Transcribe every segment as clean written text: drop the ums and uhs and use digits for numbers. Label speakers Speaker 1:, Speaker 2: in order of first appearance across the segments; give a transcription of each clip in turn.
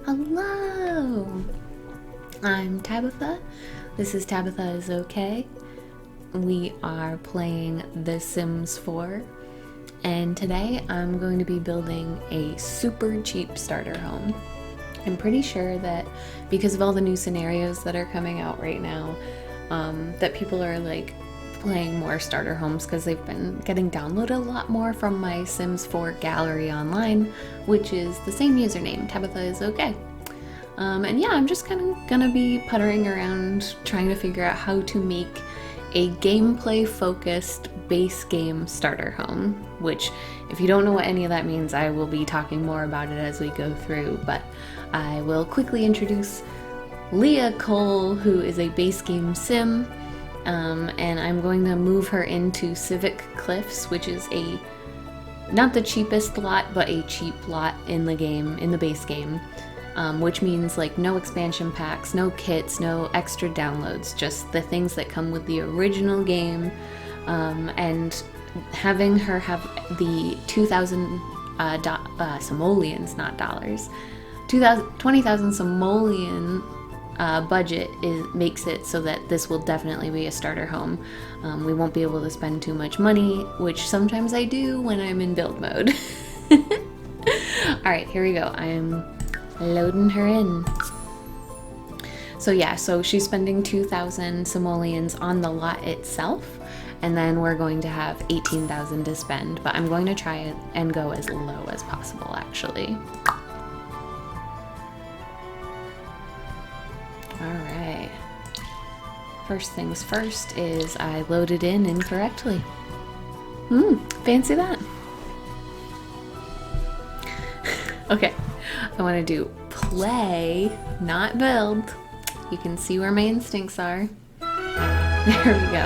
Speaker 1: Hello! I'm Tabitha. This is Tabitha is Okay. We are playing The Sims 4, and today I'm going to be building a super cheap starter home. I'm pretty sure that because of all the new scenarios that are coming out right now, that people are like playing more starter homes because they've been getting downloaded a lot more from my Sims 4 gallery online, which is the same username, TabithaIsOkay. And yeah, I'm just kind of gonna be puttering around trying to figure out how to make a gameplay focused base game starter home, which if you don't know what any of that means, I will be talking more about it as we go through, but I will quickly introduce Leah Cole, who is a base game sim, and I'm going to move her into Civic Cliffs, which is not the cheapest lot, but a cheap lot in the game, in the base game, which means like no expansion packs, no kits, no extra downloads, just the things that come with the original game, and having her have the 2,000 simoleons, not dollars, 20,000 simoleon budget makes it so that this will definitely be a starter home. We won't be able to spend too much money, which sometimes I do when I'm in build mode. Alright, here we go. I'm loading her in. So yeah, so she's spending 2,000 simoleons on the lot itself, and then we're going to have 18,000 to spend, but I'm going to try and go as low as possible actually. Alright, first things first is I loaded in incorrectly. Fancy that. Okay, I want to do play, not build. You can see where my instincts are. There we go.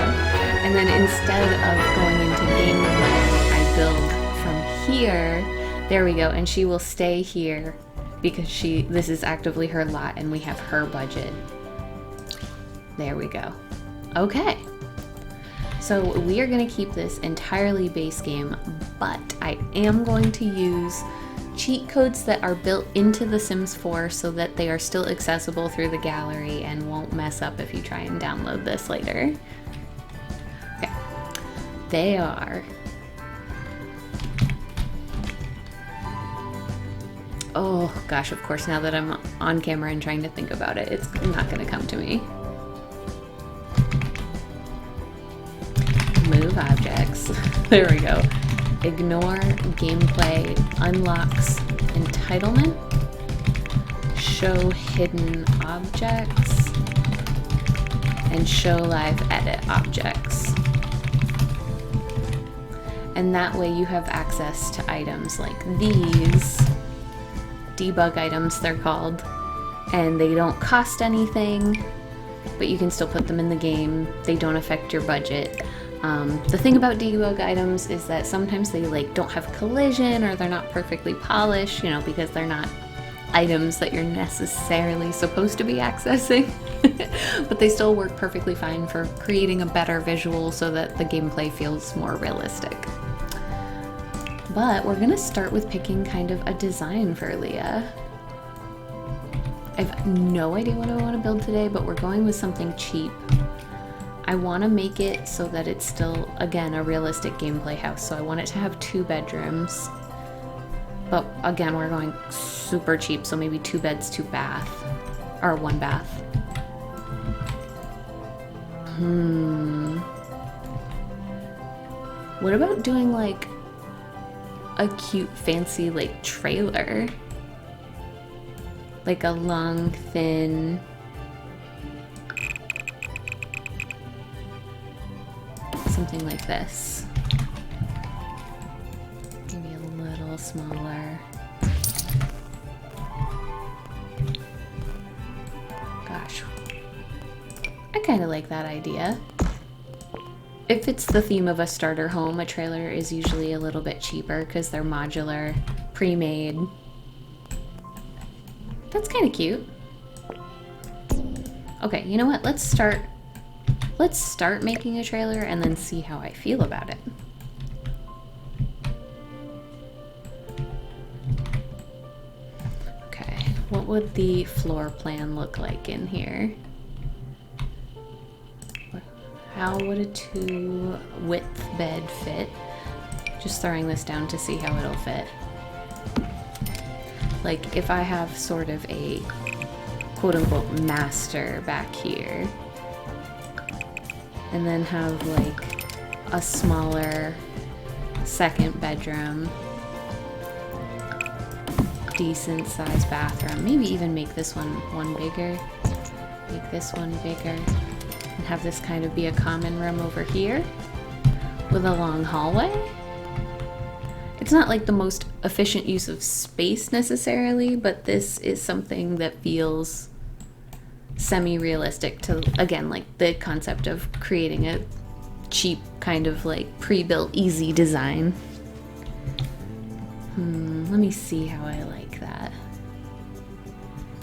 Speaker 1: And then instead of going into gameplay, I build from here. There we go, and she will stay here because this is actively her lot and we have her budget. There we go. Okay. So we are going to keep this entirely base game, but I am going to use cheat codes that are built into The Sims 4 so that they are still accessible through the gallery and won't mess up if you try and download this later. Okay. They are... Oh gosh, of course, now that I'm on camera and trying to think about it, it's not going to come to me. Move objects. There we go. Ignore gameplay unlocks entitlement. Show hidden objects. And show live edit objects. And that way you have access to items like these. Debug items they're called, and they don't cost anything, but you can still put them in the game. They don't affect your budget. The thing about debug items is that sometimes they like don't have collision or they're not perfectly polished, you know, because they're not items that you're necessarily supposed to be accessing, but they still work perfectly fine for creating a better visual so that the gameplay feels more realistic. But we're gonna start with picking kind of a design for Leah. I have no idea what I want to build today, but we're going with something cheap. I want to make it so that it's still, again, a realistic gameplay house. So I want it to have 2 bedrooms. But again, we're going super cheap, so maybe 2 beds, 2 bath. Or 1 bath. What about doing like a cute fancy like trailer, like a long thin something like this, maybe a little smaller. Gosh, I kind of like that idea. If it's the theme of a starter home, a trailer is usually a little bit cheaper because they're modular, pre-made. That's kind of cute. Okay, you know what? Let's start making a trailer and then see how I feel about it. Okay. What would the floor plan look like in here? How would a 2 width bed fit? Just throwing this down to see how it'll fit. Like if I have sort of a quote unquote master back here, and then have like a smaller second bedroom, decent sized bathroom, maybe even make this one bigger, make this one bigger, and have this kind of be a common room over here with a long hallway. It's not like the most efficient use of space necessarily, but this is something that feels semi-realistic to, again, like the concept of creating a cheap kind of like pre-built easy design. Let me see how I like that.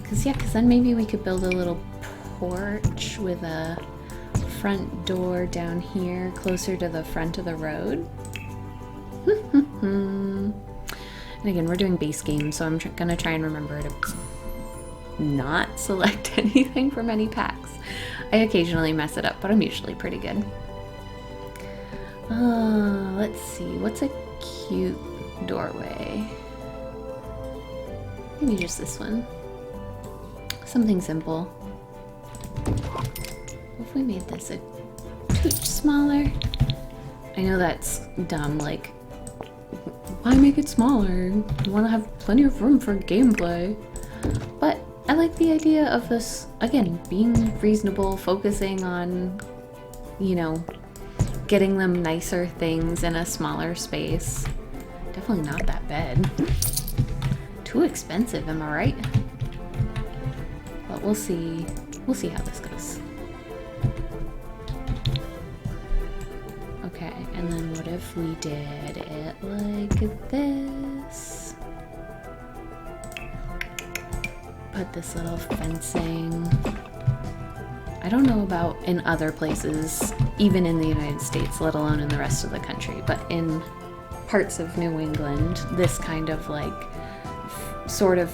Speaker 1: Cause then maybe we could build a little porch with a front door down here closer to the front of the road. And again, we're doing base game, so I'm gonna try and remember to not select anything from any packs. I occasionally mess it up, but I'm usually pretty good. Let's see, what's a cute doorway? Maybe just this one. Something simple. What if we made this a tooch smaller? I know that's dumb, like, why make it smaller? You want to have plenty of room for gameplay. But I like the idea of this, again, being reasonable, focusing on, you know, getting them nicer things in a smaller space. Definitely not that bad. Too expensive, am I right? But we'll see. We'll see how this goes. Okay, and then what if we did it like this? Put this little fencing. I don't know about in other places, even in the United States, let alone in the rest of the country, but in parts of New England, this kind of like sort of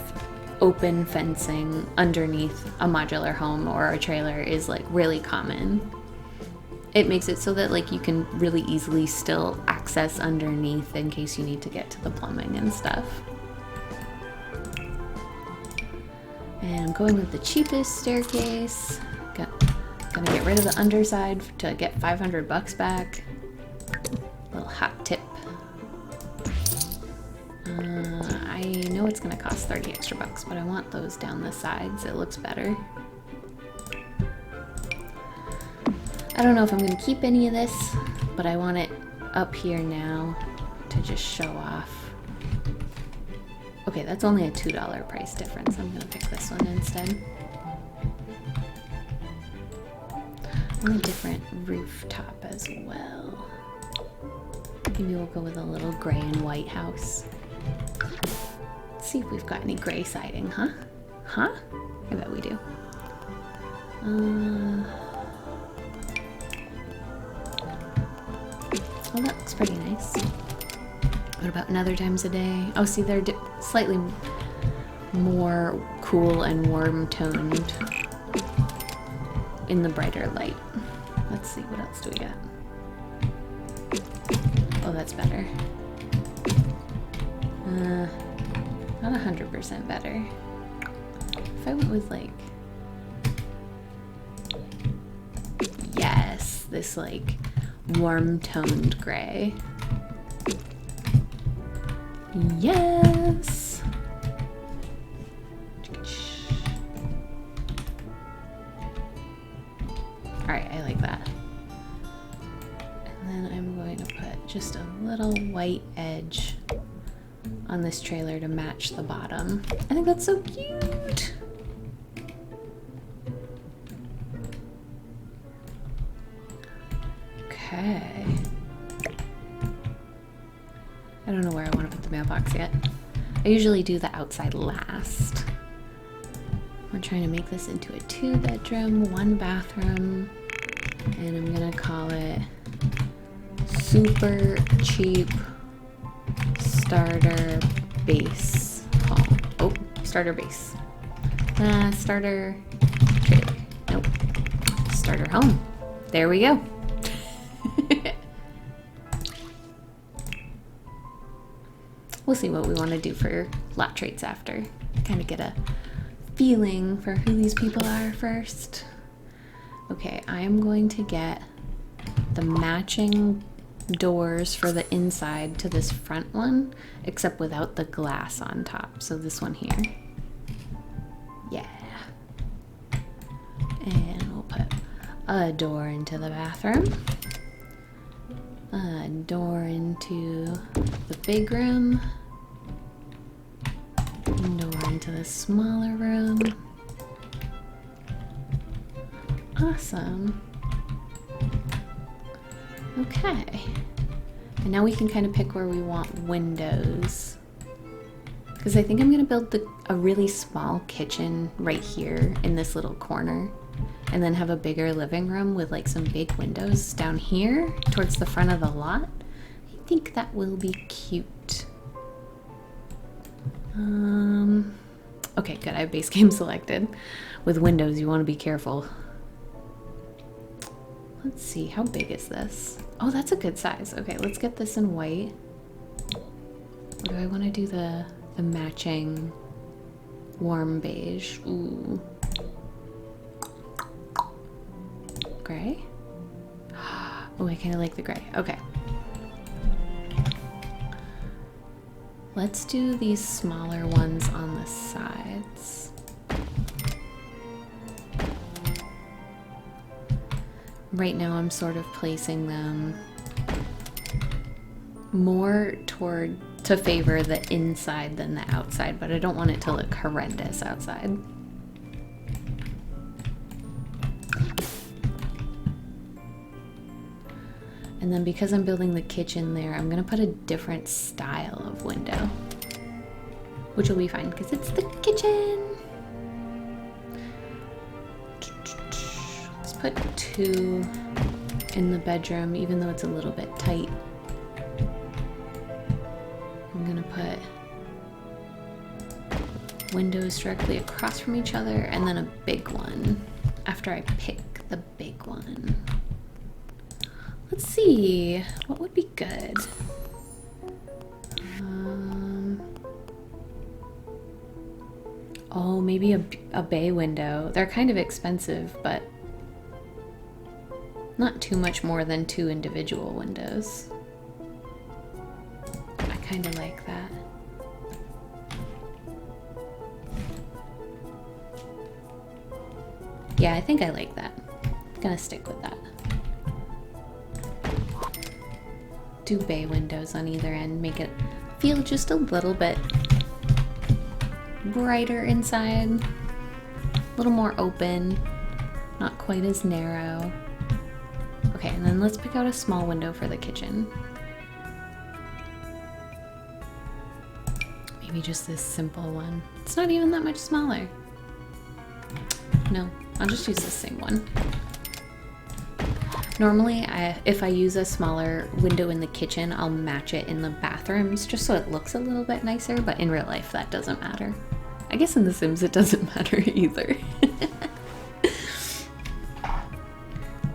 Speaker 1: open fencing underneath a modular home or a trailer is like really common. It makes it so that like you can really easily still access underneath in case you need to get to the plumbing and stuff. And I'm going with the cheapest staircase. Gonna get rid of the underside to get 500 bucks back. Little hot tip. I know it's gonna cost 30 extra bucks, but I want those down the sides. It looks better. I don't know if I'm gonna keep any of this, but I want it up here now to just show off. Okay, that's only a $2 price difference. I'm gonna pick this one instead. And a different rooftop as well. Maybe we'll go with a little gray and white house. Let's see if we've got any gray siding, huh? Huh? I bet we do. Well, that looks pretty nice. What about another times a day? Oh, see, they're slightly more cool and warm toned in the brighter light. Let's see, what else do we got? Oh, that's better. Not 100% better. If I went with like, yes, this like warm toned gray. Yes. All right, I like that. And then I'm going to put just a little white edge on this trailer to match the bottom. I think that's so cute. Okay. I don't know where I want to put the mailbox yet. I usually do the outside last. We're trying to make this into a 2-bedroom, 1-bathroom, and I'm gonna call it super cheap starter base home. Oh, starter base. Starter trailer. Nope. Starter home. There we go. We'll see what we want to do for lot traits after. Kind of get a feeling for who these people are first. Okay, I am going to get the matching doors for the inside to this front one, except without the glass on top. So this one here. Yeah. And we'll put a door into the bathroom. A door into the big room. Door into the smaller room. Awesome. Okay. And now we can kind of pick where we want windows. Because I think I'm going to build a really small kitchen right here in this little corner. And then have a bigger living room with like some big windows down here towards the front of the lot. I think that will be cute. Okay, good. I have base game selected. With windows, you want to be careful. Let's see, how big is this? Oh, that's a good size. Okay, let's get this in white. Or do I want to do the matching warm beige? Ooh. Gray? Oh, I kind of like the gray. Okay. Let's do these smaller ones on the sides. Right now I'm sort of placing them more to favor the inside than the outside, but I don't want it to look horrendous outside. And then because I'm building the kitchen there, I'm gonna put a different style of window, which will be fine because it's the kitchen. Let's put 2 in the bedroom, even though it's a little bit tight. I'm gonna put windows directly across from each other and then a big one after I pick the big one. Let's see, what would be good? Oh, maybe a bay window. They're kind of expensive, but not too much more than 2 individual windows. I kind of like that. Yeah, I think I like that. I'm gonna stick with that. Do bay windows on either end, make it feel just a little bit brighter inside, a little more open, not quite as narrow. Okay, and then let's pick out a small window for the kitchen. Maybe just this simple one. It's not even that much smaller. No, I'll just use the same one. Normally, if I use a smaller window in the kitchen, I'll match it in the bathrooms just so it looks a little bit nicer, but in real life that doesn't matter. I guess in The Sims it doesn't matter either.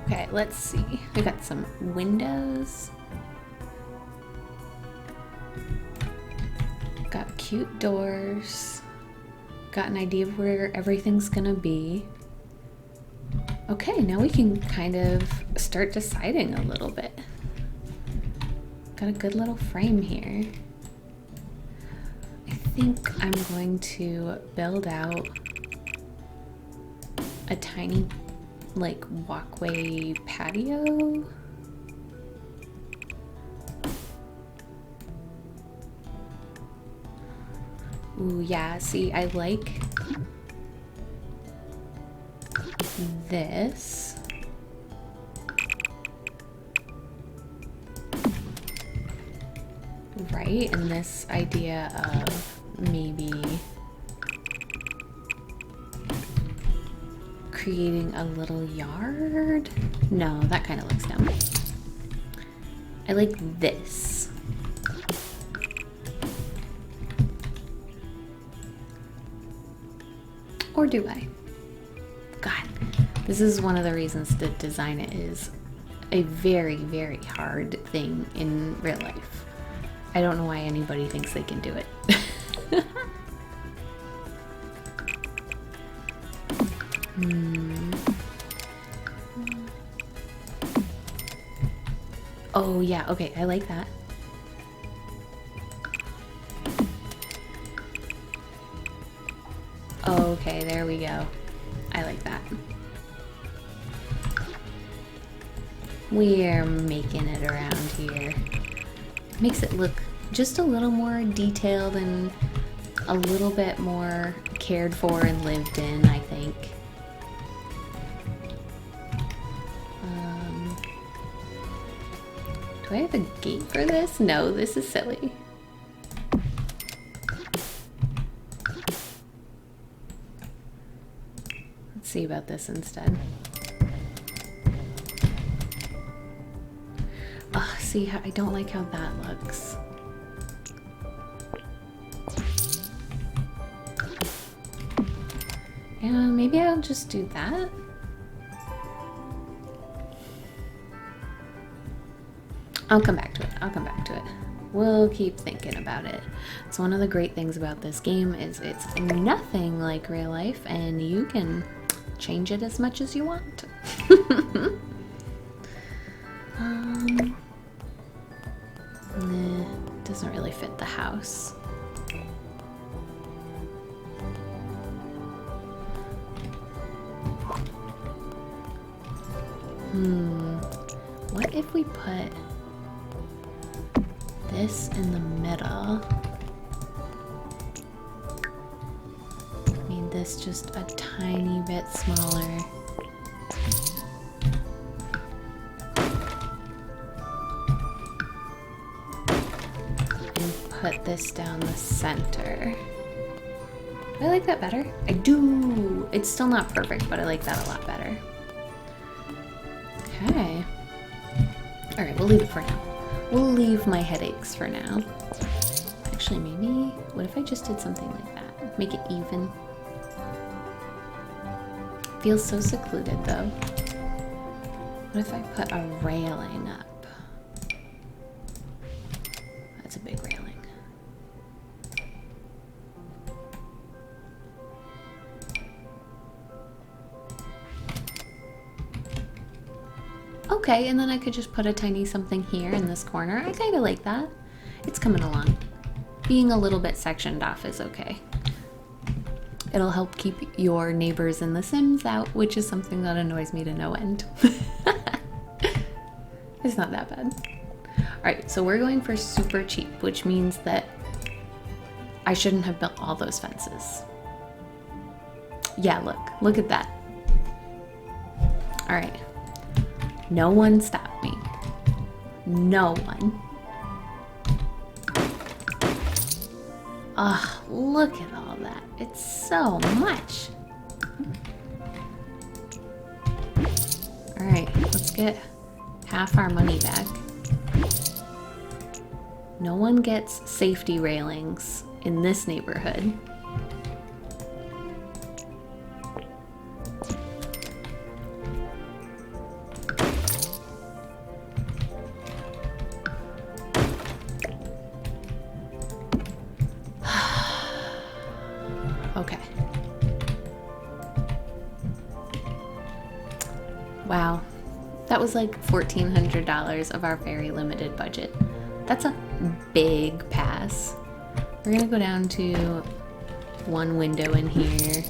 Speaker 1: Okay, let's see. We got some windows. Got cute doors. Got an idea of where everything's gonna be. Okay, now we can kind of start deciding a little bit. Got a good little frame here. I think I'm going to build out a tiny, like, walkway patio. Ooh, yeah, see, I like this. Right, and this idea of maybe creating a little yard? No, that kind of looks dumb. I like this. Or do I? God, this is one of the reasons to design it is a very, very hard thing in real life. I don't know why anybody thinks they can do it. Oh yeah, okay, I like that. Okay, there we go. I like that. We're making it around here. Makes it look just a little more detailed and a little bit more cared for and lived in, I think. Do I have a gate for this? No, this is silly. Let's see about this instead. Oh, see, how I don't like how that looks. Yeah, maybe I'll just do that. I'll come back to it. I'll come back to it. We'll keep thinking about it. It's one of the great things about this game is it's nothing like real life and you can change it as much as you want. Nah, doesn't really fit the house. What if we put this in the middle? Made this just a tiny bit smaller. And put this down the center. Do I like that better? I do! It's still not perfect, but I like that a lot better. Okay. Alright, we'll leave it for now. We'll leave my headaches for now. Actually, maybe... What if I just did something like that? Make it even. Feels so secluded, though. What if I put a railing up? That's a big railing. Okay, and then I could just put a tiny something here in this corner. I kind of like that. It's coming along. Being a little bit sectioned off is okay. It'll help keep your neighbors in The Sims out, which is something that annoys me to no end. It's not that bad. Alright, so we're going for super cheap, which means that I shouldn't have built all those fences. Yeah, look at that. Alright. No one stopped me. No one. Ah, look at all that. It's so much. Alright, let's get half our money back. No one gets safety railings in this neighborhood. Okay. Wow. That was like $1,400 of our very limited budget. That's a big pass. We're gonna go down to one window in here.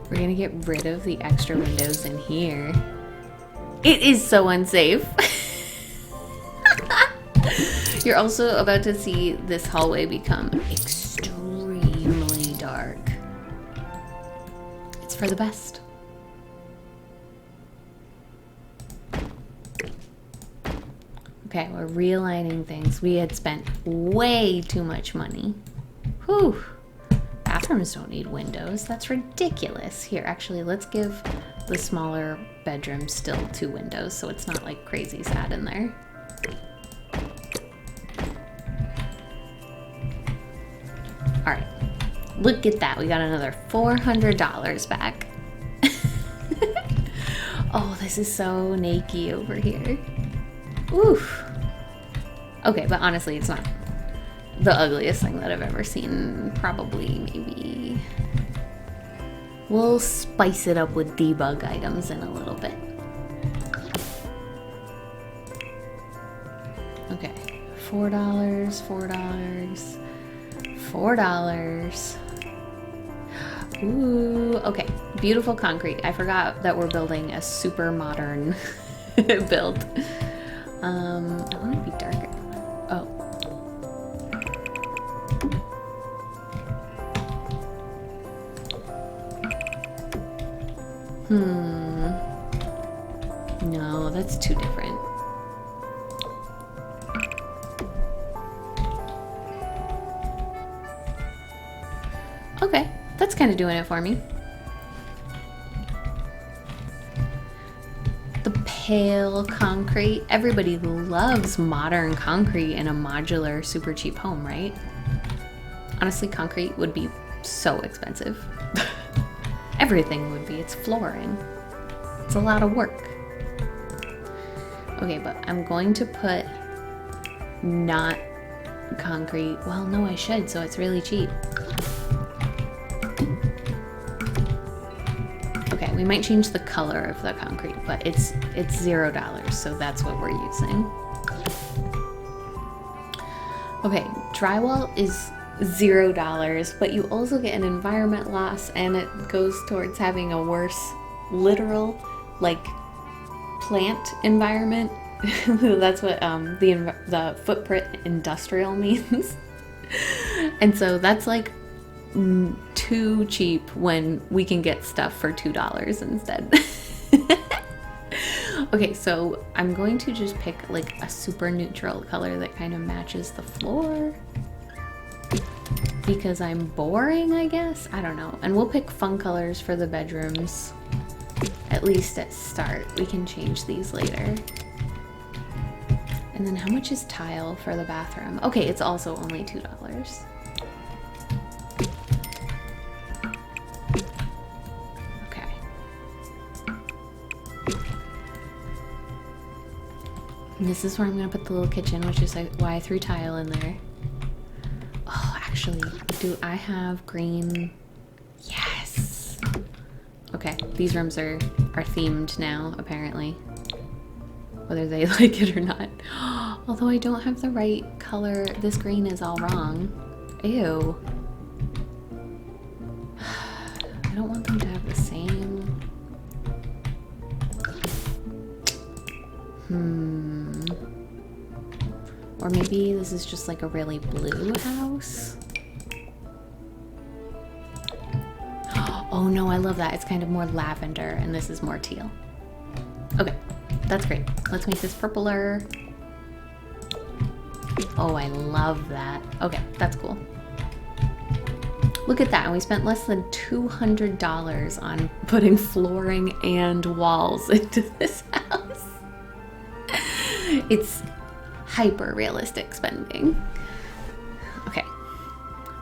Speaker 1: We're gonna get rid of the extra windows in here. It is so unsafe. You're also about to see this hallway become extremely dark. It's for the best. Okay, we're realigning things. We had spent way too much money. Whew. Bathrooms don't need windows. That's ridiculous. Here, actually, let's give the smaller bedroom still 2 windows so it's not like crazy sad in there. Alright. Look at that. We got another $400 back. Oh, this is so naked over here. Oof. Okay, but honestly, it's not the ugliest thing that I've ever seen. Probably, maybe. We'll spice it up with debug items in a little bit. Okay, $4, $4, $4. Ooh, okay, beautiful concrete. I forgot that we're building a super modern build. I want to be darker. Oh. No, that's too different. Okay, that's kind of doing it for me. The pale concrete. Everybody loves modern concrete in a modular, super cheap home, right? Honestly, concrete would be so expensive. Everything would be. It's flooring. It's a lot of work. Okay, but I'm going to put not concrete. Well, no, I should, so it's really cheap. Okay, we might change the color of the concrete, but it's $0, so that's what we're using. Okay, drywall is $0, but you also get an environment loss, and it goes towards having a worse literal, like, plant environment. That's what the footprint industrial means. And so that's like too cheap when we can get stuff for $2 instead. Okay, so I'm going to just pick like a super neutral color that kind of matches the floor. Because I'm boring, I guess? I don't know. And we'll pick fun colors for the bedrooms. At least at start. We can change these later. And then how much is tile for the bathroom? Okay, it's also only $2. Okay. And this is where I'm gonna put the little kitchen, which is why I threw tile in there. Oh, actually, do I have green? Yes! Okay, these rooms are themed now, apparently. Whether they like it or not. Although I don't have the right color. This green is all wrong. Ew. I don't want them to have the same. Or maybe this is just like a really blue house. Oh no, I love that. It's kind of more lavender and this is more teal. Okay, that's great. Let's make this purpler. Oh, I love that. Okay, that's cool. Look at that, and we spent less than $200 on putting flooring and walls into this house. It's hyper realistic spending. Okay,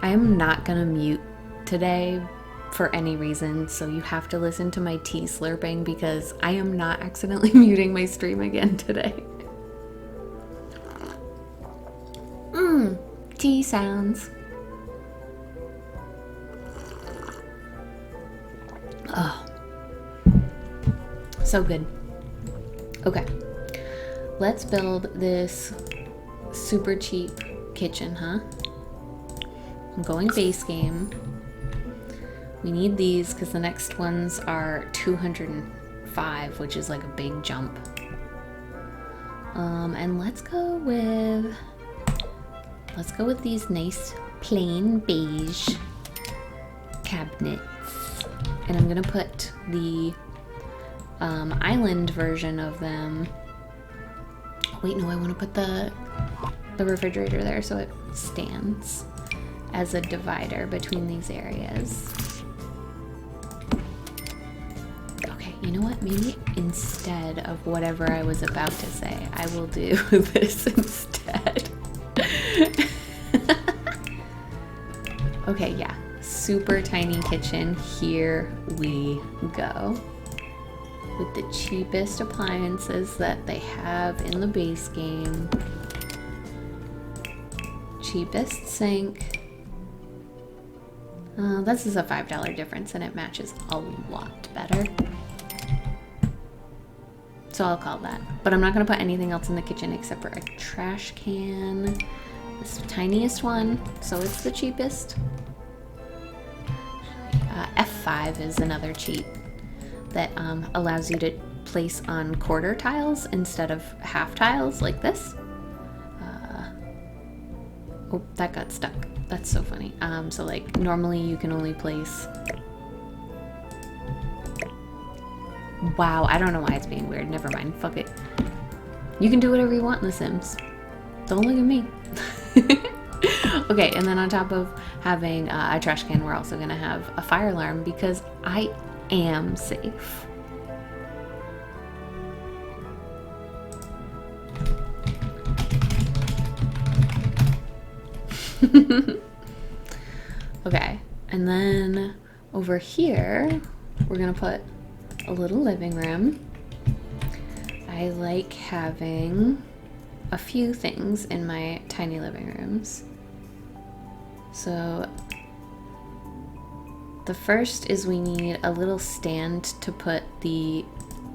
Speaker 1: I am not gonna mute today for any reason, so you have to listen to my tea slurping because I am not accidentally muting my stream again today. Tea sounds. Oh, so good. Okay, let's build this super cheap kitchen, huh? I'm going base game. We need these because the next ones are 205, which is like a big jump. And let's go with these nice plain beige cabinets. And I'm gonna put the island version of them. Wait, no, I want to put the refrigerator there so it stands as a divider between these areas. Okay, you know what? Maybe instead of whatever I was about to say, I will do this instead. Okay, yeah. super tiny kitchen. Here we go. With the cheapest appliances that they have in the base game. Cheapest sink. This is a $5 difference and it matches a lot better. So I'll call that. But I'm not going to put anything else in the kitchen except for a trash can. This tiniest one, so it's the cheapest. F5 is another cheat that allows you to place on quarter tiles instead of half tiles like this. Oh, that got stuck. That's so funny. So like normally you can only place... Wow, I don't know why it's being weird. Never mind. Fuck it. You can do whatever you want in The Sims. Don't look at me. Okay, and then on top of having a trash can, we're also gonna have a fire alarm because I am safe. Okay, and then over here, we're gonna put a little living room. I like having a few things in my tiny living rooms. So the first is we need a little stand to put the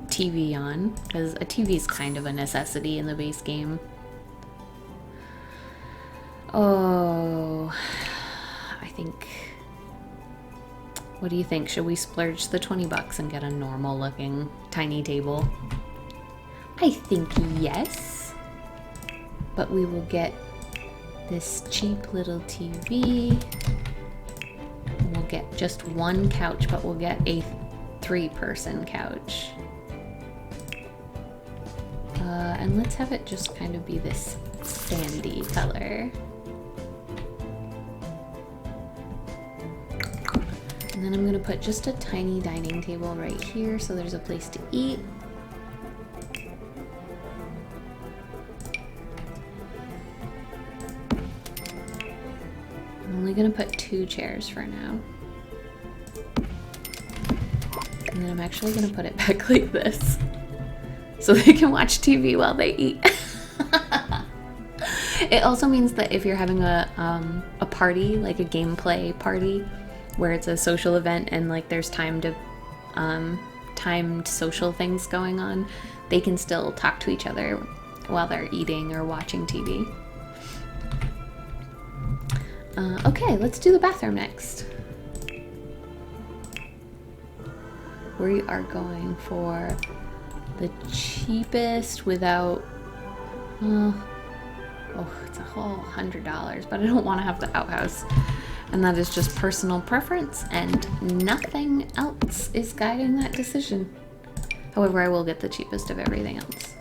Speaker 1: TV on, because a TV is kind of a necessity in the base game. Oh, I think, what do you think? Should we splurge the 20 bucks and get a normal looking tiny table? I think yes, but we will get this cheap little TV. We'll get just one couch, but we'll get a 3-person couch. And let's have it just kind of be this sandy color. And then I'm gonna put just a tiny dining table right here so there's a place to eat. I'm only gonna put 2 chairs for now. And then I'm actually gonna put it back like this so they can watch TV while they eat. It also means that if you're having a party, like a gameplay party, where it's a social event and like there's timed social things going on, they can still talk to each other while they're eating or watching TV. Okay, let's do the bathroom next. We are going for the cheapest without, oh, it's a whole $100, but I don't want to have the outhouse. And that is just personal preference and nothing else is guiding that decision. However, I will get the cheapest of everything else.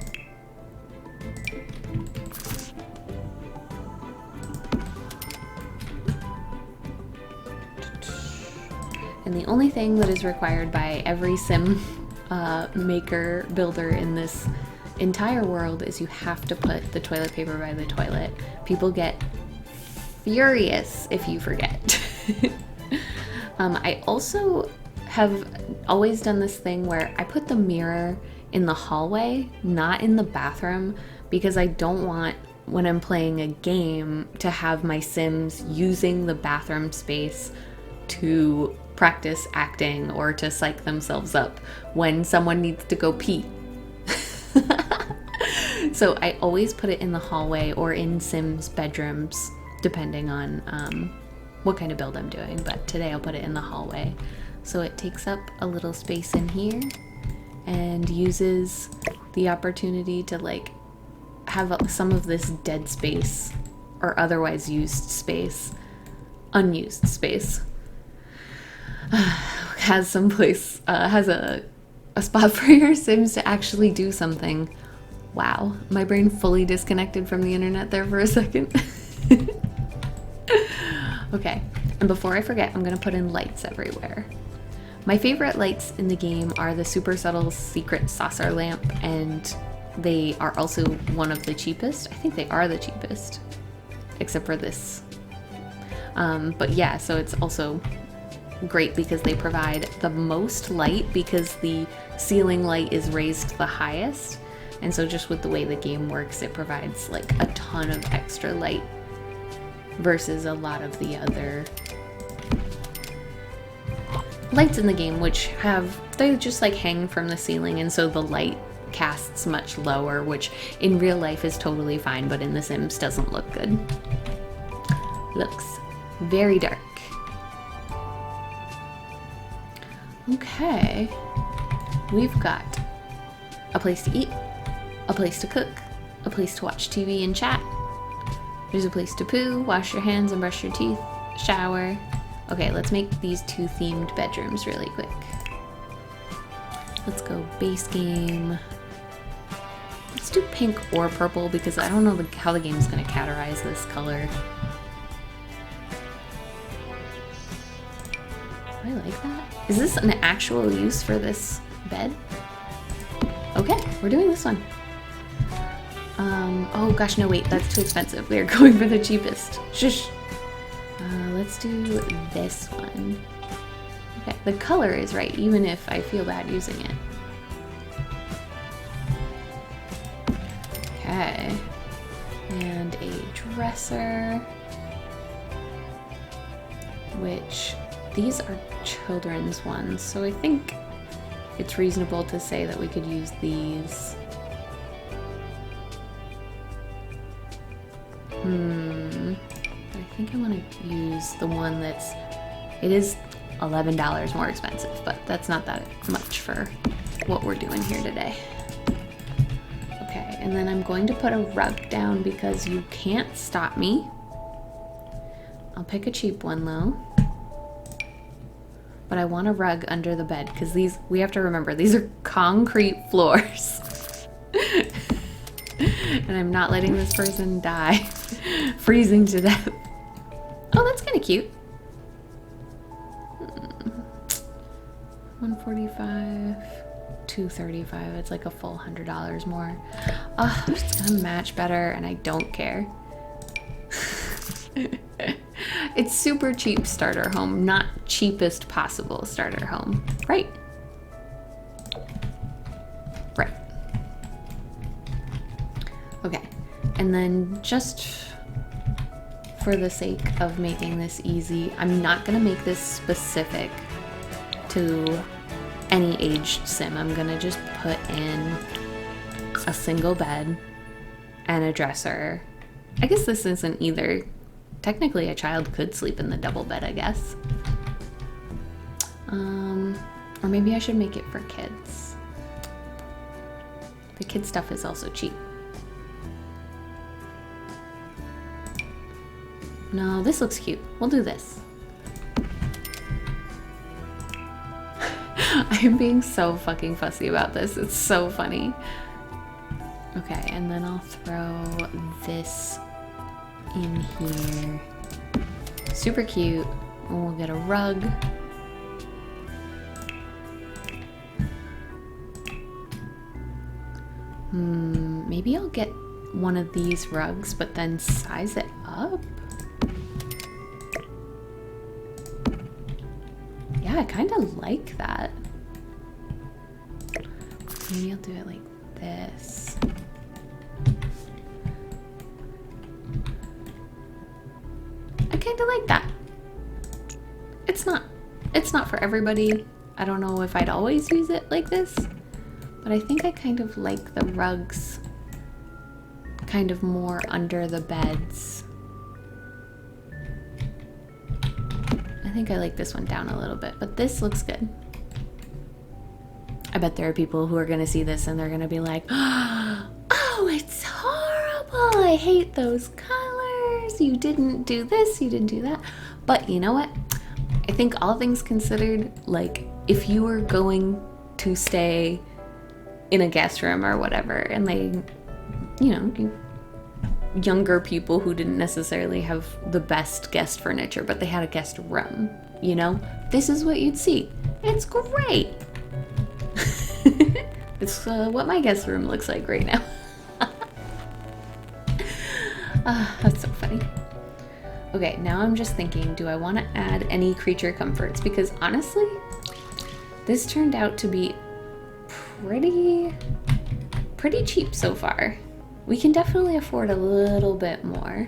Speaker 1: And the only thing that is required by every sim maker builder in this entire world is you have to put the toilet paper by the toilet. People get furious if you forget. I also have always done this thing where I put the mirror in the hallway, not in the bathroom, because I don't want, when I'm playing a game, to have my Sims using the bathroom space to practice acting or to psych themselves up when someone needs to go pee. So I always put it in the hallway or in Sims bedrooms, depending on what kind of build I'm doing, but today I'll put it in the hallway. So it takes up a little space in here and uses the opportunity to like have some of this dead space or otherwise used space, unused space, has some place, has a spot for your Sims to actually do something. Wow, my brain fully disconnected from the internet there for a second. Okay, and before I forget, I'm gonna put in lights everywhere. My favorite lights in the game are the super subtle secret saucer lamp, and they are also one of the cheapest. I think they are the cheapest, except for this. But yeah, so it's also great because they provide the most light because the ceiling light is raised to the highest. And so just with the way the game works, it provides like a ton of extra light versus a lot of the other lights in the game, which they just like hang from the ceiling, and so the light casts much lower, which in real life is totally fine, but in The Sims doesn't look good. Looks very dark. Okay, we've got a place to eat, a place to cook, a place to watch TV and chat. There's a place to poo, wash your hands and brush your teeth, shower. Okay, let's make these 2 themed bedrooms really quick. Let's go base game. Let's do pink or purple because I don't know how the game's gonna categorize this color. I like that. Is this an actual use for this bed? Okay, we're doing this one. Oh gosh, no wait, that's too expensive. We're going for the cheapest. Shush. Let's do this one. Okay, the color is right, even if I feel bad using it. Okay. And a dresser. Which, these are children's ones, so I think it's reasonable to say that we could use these. I think I want to use the one that's, it is $11 more expensive, but that's not that much for what we're doing here today. Okay, and then I'm going to put a rug down because you can't stop me. I'll pick a cheap one though. But I want a rug under the bed because these, we have to remember, these are concrete floors. And I'm not letting this person die freezing to death. Oh, that's kind of cute. 145, 235. It's like a full $100 more. Oh, it's gonna match better, and I don't care. It's super cheap starter home, not cheapest possible starter home, right? Right. Okay, and then just for the sake of making this easy, I'm not gonna make this specific to any aged sim. I'm gonna just put in a single bed and a dresser. I guess this isn't either. Technically, a child could sleep in the double bed, I guess. Or maybe I should make it for kids. The kid stuff is also cheap. No, this looks cute. We'll do this. I am being so fucking fussy about this. It's so funny. Okay, and then I'll throw this in here. Super cute. And we'll get a rug. Maybe I'll get one of these rugs, but then size it up. Yeah, I kind of like that. Maybe I'll do it like this. I kind of like that. It's not for everybody. I don't know if I'd always use it like this, but I think I kind of like the rugs kind of more under the beds. I think I like this one down a little bit, but this looks good. I bet there are people who are gonna see this and they're gonna be like, oh, it's horrible. I hate those colors. You didn't do this, you didn't do that. But you know what? I think all things considered, like if you were going to stay in a guest room or whatever, and they, you know, younger people who didn't necessarily have the best guest furniture, but they had a guest room, you know, this is what you'd see. It's great. It's what my guest room looks like right now. That's so funny. Okay, now I'm just thinking, do I want to add any creature comforts? Because honestly, this turned out to be pretty cheap so far. We can definitely afford a little bit more.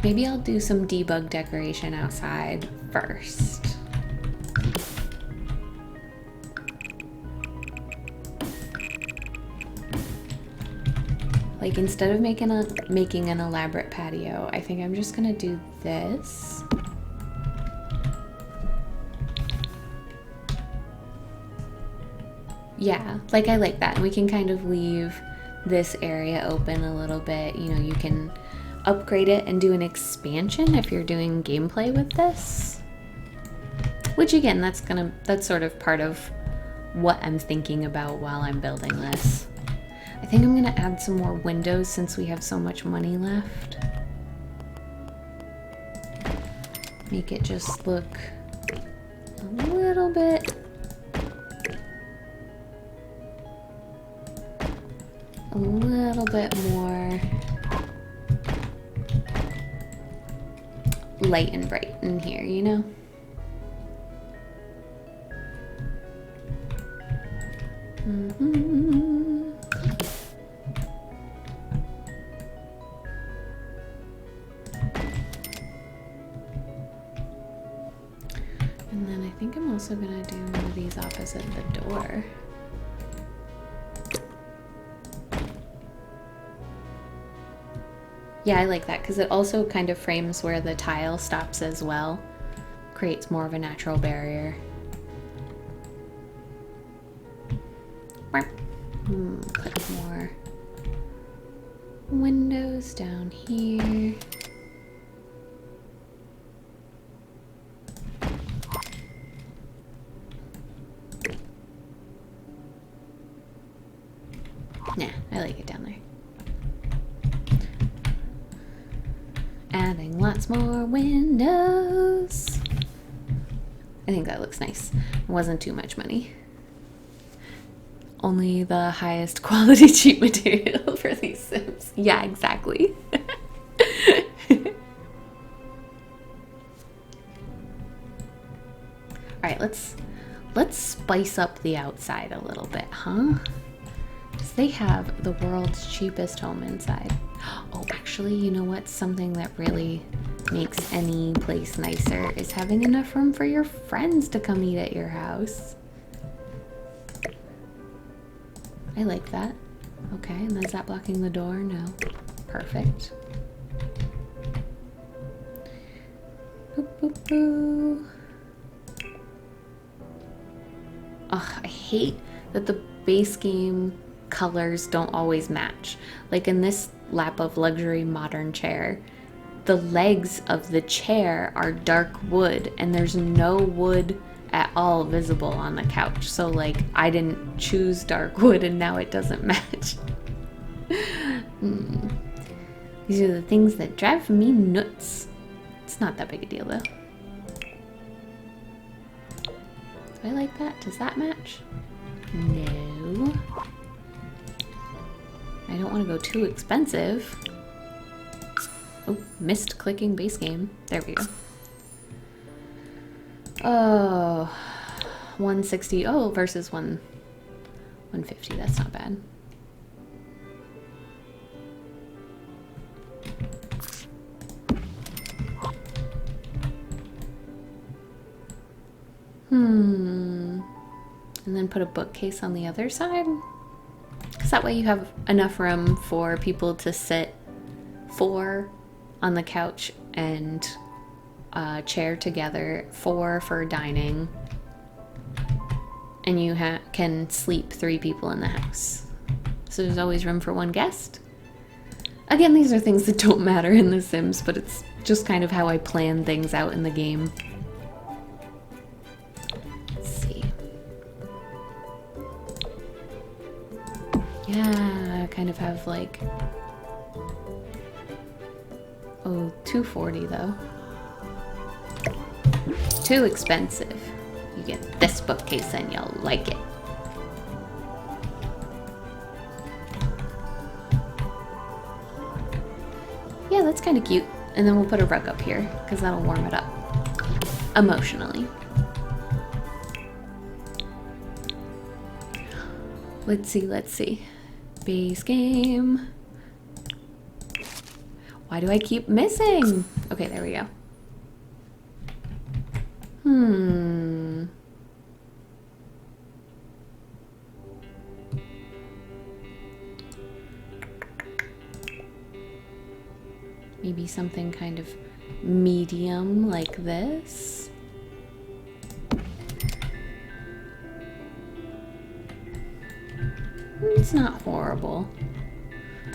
Speaker 1: Maybe I'll do some debug decoration outside first. Like, instead of making an elaborate patio, I think I'm just gonna do this. Yeah, like I like that. And we can kind of leave this area open a little bit. You know, you can upgrade it and do an expansion if you're doing gameplay with this. Which again, that's sort of part of what I'm thinking about while I'm building this. I think I'm gonna add some more windows since we have so much money left. Make it just look a little bit more light and bright in here, you know? And then I think I'm also gonna do one of these opposite the door. Yeah, I like that because it also kind of frames where the tile stops as well. Creates more of a natural barrier. Put more windows down here. Nah, I like it down there. Adding lots more windows. I think that looks nice. It wasn't too much money. Only the highest quality cheap material for these Sims. Yeah, exactly. Alright, let's spice up the outside a little bit, huh? Because they have the world's cheapest home inside. Oh, actually, you know what? Something that really makes any place nicer is having enough room for your friends to come eat at your house. I like that. Okay, and is that blocking the door? No. Perfect. Boop, boop, boop. Ugh, I hate that the base game colors don't always match. Like in this lap of luxury modern chair, the legs of the chair are dark wood and there's no wood at all visible on the couch. So like I didn't choose dark wood and now it doesn't match. These are the things that drive me nuts. It's not that big a deal though. Do I like that? Does that match? No. I don't want to go too expensive. Oh, missed clicking base game. There we go. Oh, 160. Oh, versus 150. That's not bad. And then put a bookcase on the other side. Because that way you have enough room for people to sit 4 on the couch and a chair together, 4 for dining, and you can sleep 3 people in the house. So there's always room for 1 guest. Again, these are things that don't matter in The Sims, but it's just kind of how I plan things out in the game. Let's see. Yeah, I kind of have like... Oh, 240 though. Too expensive. You get this bookcase and you'll like it. That's kind of cute. And then we'll put a rug up here because that'll warm it up emotionally. Let's see. Base game. Why do I keep missing? Okay, there we go. Maybe something kind of medium like this. It's not horrible.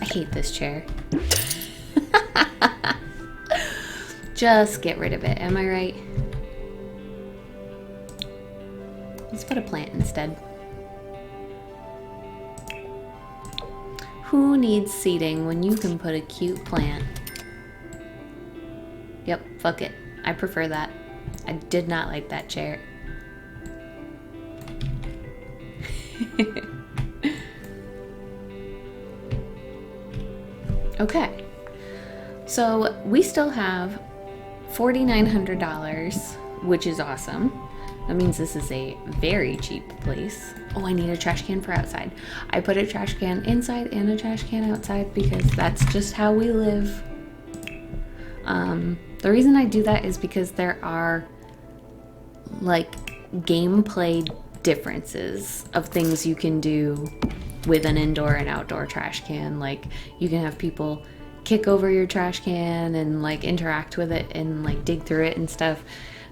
Speaker 1: I hate this chair. Just get rid of it, am I right? Let's put a plant instead. Who needs seating when you can put a cute plant? Yep, fuck it. I prefer that. I did not like that chair. Okay. So we still have $4,900, which is awesome. That means this is a very cheap place. Oh, I need a trash can for outside. I put a trash can inside and a trash can outside because that's just how we live. The reason I do that is because there are like gameplay differences of things you can do with an indoor and outdoor trash can. Like you can have people kick over your trash can and like interact with it and like dig through it and stuff.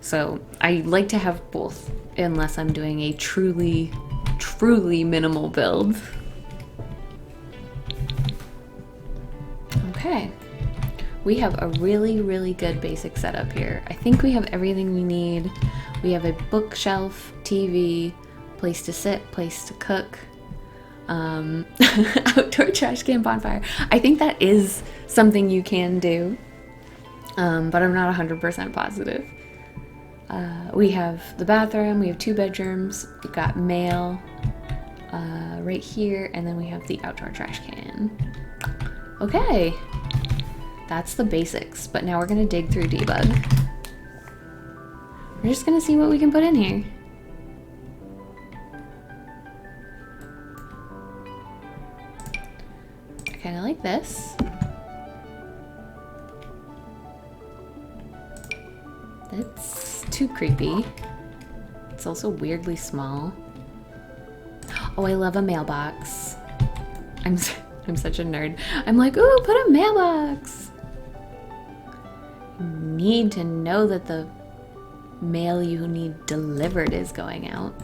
Speaker 1: So I like to have both unless I'm doing a truly minimal build. Okay. We have a really good basic setup here. I think we have everything we need. We have a bookshelf, TV, place to sit, place to cook, outdoor trash can, bonfire. I think that is something you can do, but I'm not 100% positive. We have the bathroom, we have 2 bedrooms, we've got mail right here, and then we have the outdoor trash can. Okay. That's the basics, but now we're gonna dig through debug. We're just gonna see what we can put in here. I kinda like this. That's too creepy. It's also weirdly small. Oh, I love a mailbox. I'm such a nerd. I'm like, ooh, put a mailbox. Need to know that the mail you need delivered is going out.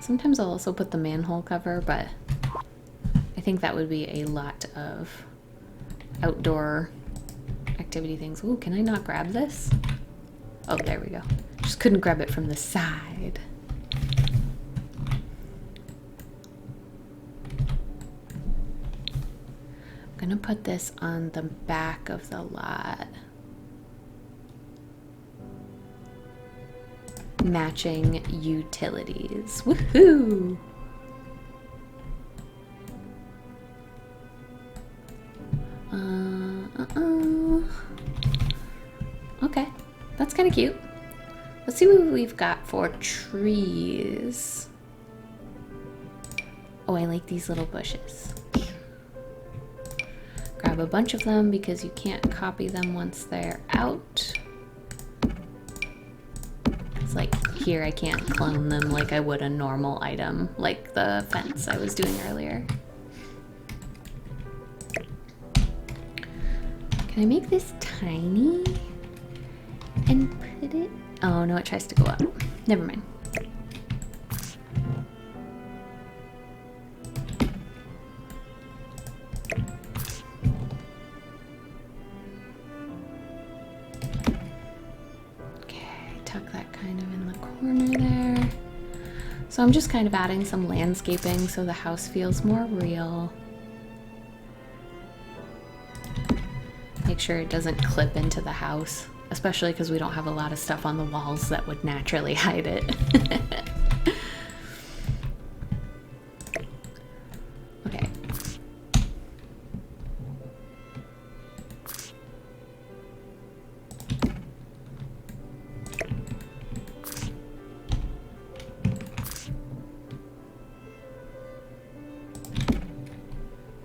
Speaker 1: Sometimes I'll also put the manhole cover, but I think that would be a lot of outdoor activity things. Ooh, can I not grab this? Oh, there we go. Just couldn't grab it from the side. I'm gonna put this on the back of the lot. Matching utilities. Woohoo! Okay, that's kind of cute. Let's see what we've got for trees. Oh, I like these little bushes. Grab a bunch of them because you can't copy them once they're out. It's like here I can't clone them like I would a normal item, like the fence I was doing earlier. Can I make this tiny and put it? Oh no, it tries to go up. Never mind. So I'm just kind of adding some landscaping so the house feels more real. Make sure it doesn't clip into the house, especially because we don't have a lot of stuff on the walls that would naturally hide it. Okay,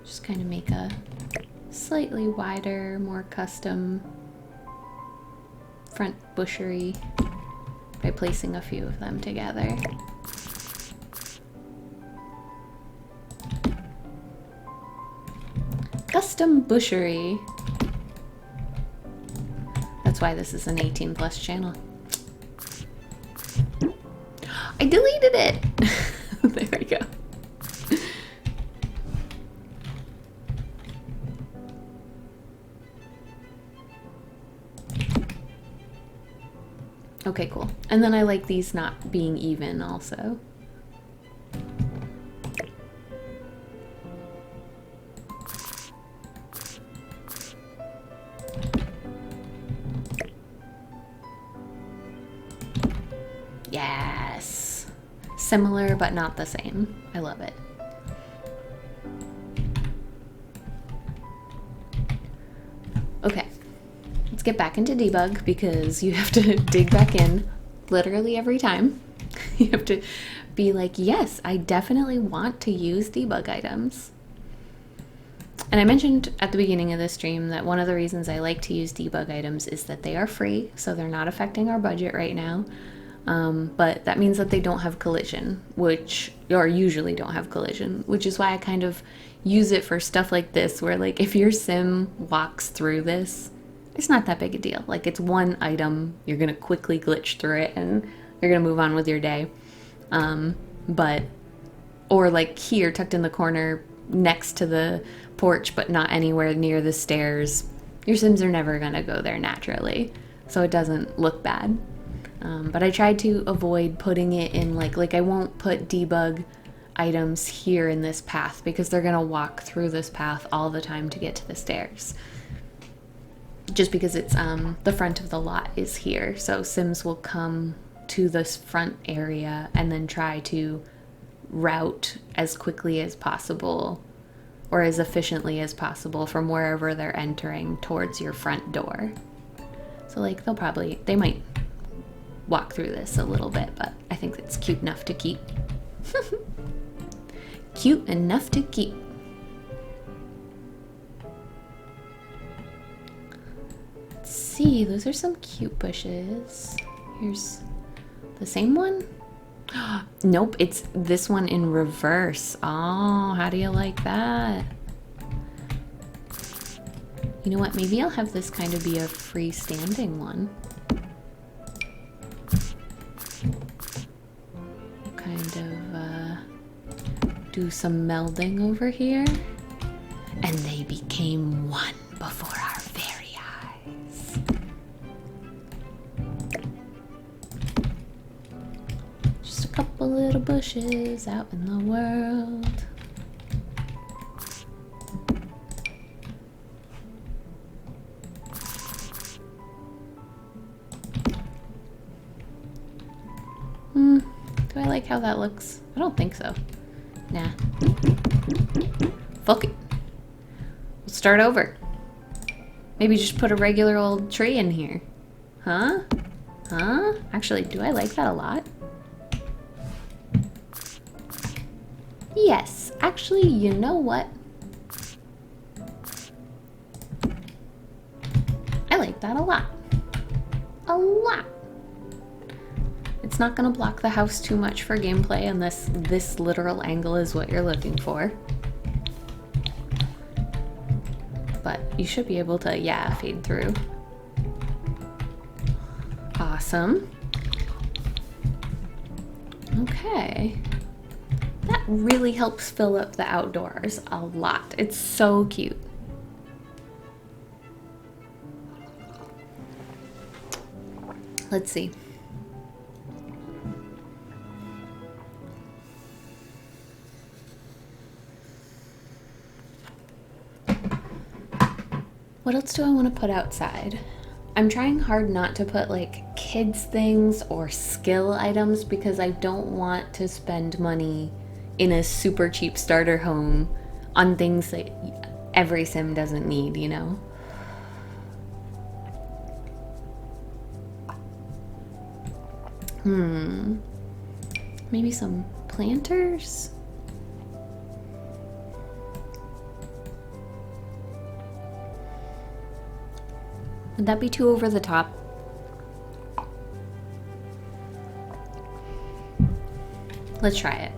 Speaker 1: Just kind of make a slightly wider, more custom front bushery by placing a few of them together. Custom bushery. That's why this is an 18+ channel. I deleted it. There we go. Okay, cool. And then I like these not being even also. Yes. Similar, but not the same. I love it. Okay. Let's get back into debug because you have to dig back in literally every time. You have to be like, yes, I definitely want to use debug items. And I mentioned at the beginning of the stream that one of the reasons I like to use debug items is that they are free, so they're not affecting our budget right now. But that means that they don't have collision, or usually don't have collision, which is why I kind of use it for stuff like this, where like if your sim walks through this, it's not that big a deal. Like it's one item, you're gonna quickly glitch through it and you're gonna move on with your day. Or like here, tucked in the corner next to the porch, but not anywhere near the stairs, your sims are never gonna go there naturally, so it doesn't look bad. But I tried to avoid putting it in like I won't put debug items here in this path because they're gonna walk through this path all the time to get to the stairs. Just because it's the front of the lot is here, so sims will come to this front area and then try to route as quickly as possible or as efficiently as possible from wherever they're entering towards your front door. So like they might walk through this a little bit, but I think it's cute enough to keep. Cute enough to keep. Let's see, those are some cute bushes. Here's the same one. Nope, it's this one in reverse. Oh, how do you like that? You know what, maybe I'll have this kind of be a freestanding one. Kind of do some melding over here. And they became one before our very eyes. Just a couple little bushes out in the world. Do I like how that looks? I don't think so. Nah. Fuck it. We'll start over. Maybe just put a regular old tree in here. Huh? Huh? Actually, do I like that a lot? Yes. Actually, you know what? I like that a lot. A lot. It's not going to block the house too much for gameplay unless this literal angle is what you're looking for. But you should be able to, yeah, fade through. Awesome. Okay. That really helps fill up the outdoors a lot. It's so cute. Let's see. What else do I want to put outside? I'm trying hard not to put like kids things or skill items because I don't want to spend money in a super cheap starter home on things that every sim doesn't need, you know? Maybe some planters? Would that be too over the top? Let's try it.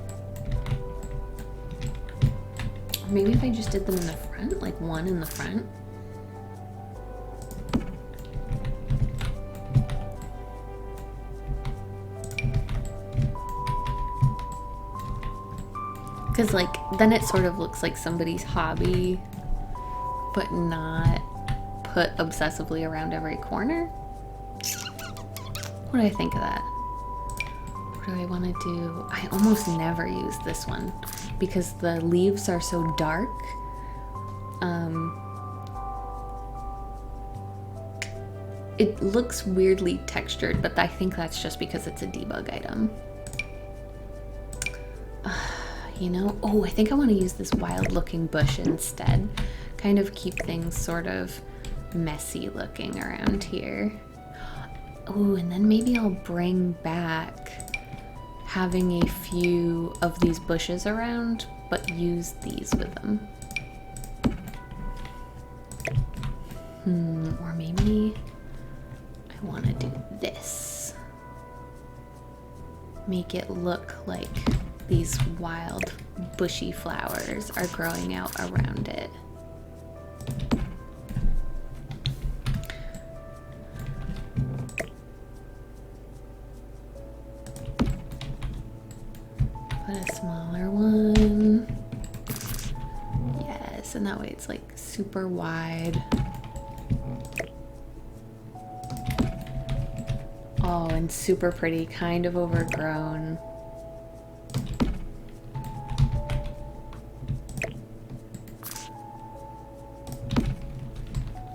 Speaker 1: Maybe if I just did them in the front, like one in the front. Because like, then it sort of looks like somebody's hobby, but not put obsessively around every corner. What do I think of that? What do I want to do? I almost never use this one because the leaves are so dark. It looks weirdly textured, but I think that's just because it's a debug item. You know, oh, I think I want to use this wild looking bush instead. Kind of keep things sort of messy looking around here. Oh, and then maybe I'll bring back having a few of these bushes around, but use these with them. Or maybe I want to do this. Make it look like these wild bushy flowers are growing out around it. Put a smaller one. Yes, and that way it's like super wide. Oh, and super pretty, kind of overgrown.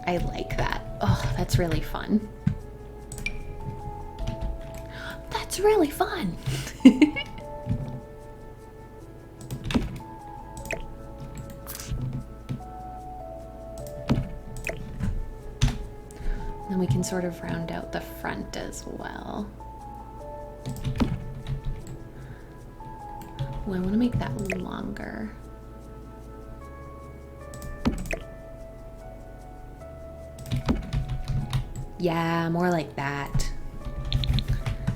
Speaker 1: I like that. Oh, that's really fun. That's really fun. Then we can sort of round out the front as well. Oh, I want to make that longer. Yeah, more like that.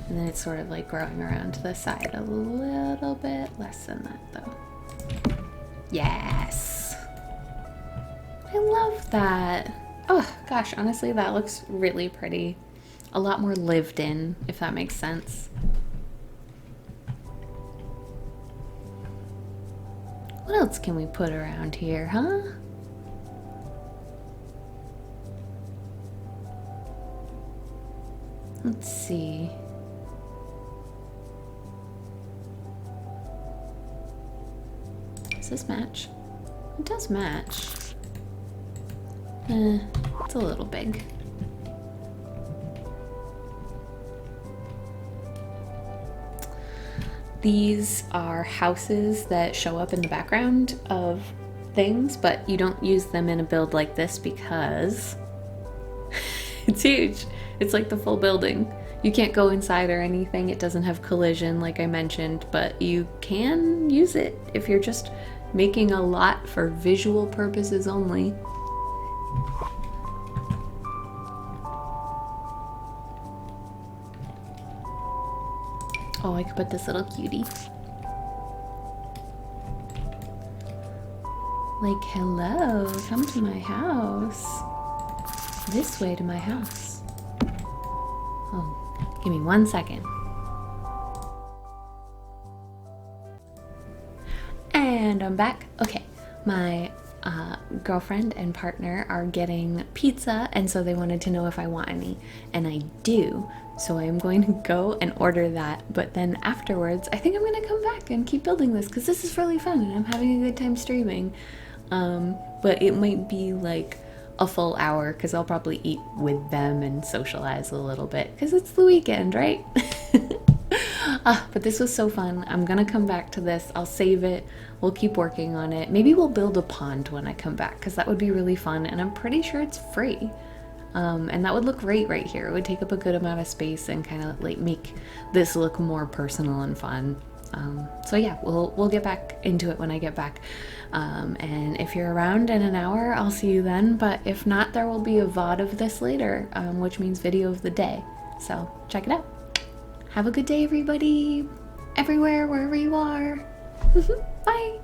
Speaker 1: And then it's sort of like growing around to the side a little bit. Less than that though. Yes. I love that. Oh gosh, honestly that looks really pretty. A lot more lived in, if that makes sense. What else can we put around here, huh? Let's see. Does this match? It does match. It's a little big. These are houses that show up in the background of things, but you don't use them in a build like this because it's huge. It's like the full building. You can't go inside or anything. It doesn't have collision like I mentioned, but you can use it if you're just making a lot for visual purposes only. Oh, I could put this little cutie. Like, hello, come to my house. This way to my house. Oh, give me 1 second. And I'm back. Okay, my girlfriend and partner are getting pizza, and so they wanted to know if I want any, and I do. So I'm going to go and order that, but then afterwards I think I'm going to come back and keep building this because this is really fun and I'm having a good time streaming. But it might be like a full hour because I'll probably eat with them and socialize a little bit because it's the weekend, right? But this was so fun. I'm gonna come back to this. I'll save it. We'll keep working on it. Maybe we'll build a pond when I come back because that would be really fun, and I'm pretty sure it's free. And that would look great right here. It would take up a good amount of space and kind of like make this look more personal and fun. So yeah, we'll get back into it when I get back. And if you're around in an hour, I'll see you then. But if not, there will be a VOD of this later, which means video of the day. So check it out. Have a good day, everybody. Everywhere, wherever you are. Bye.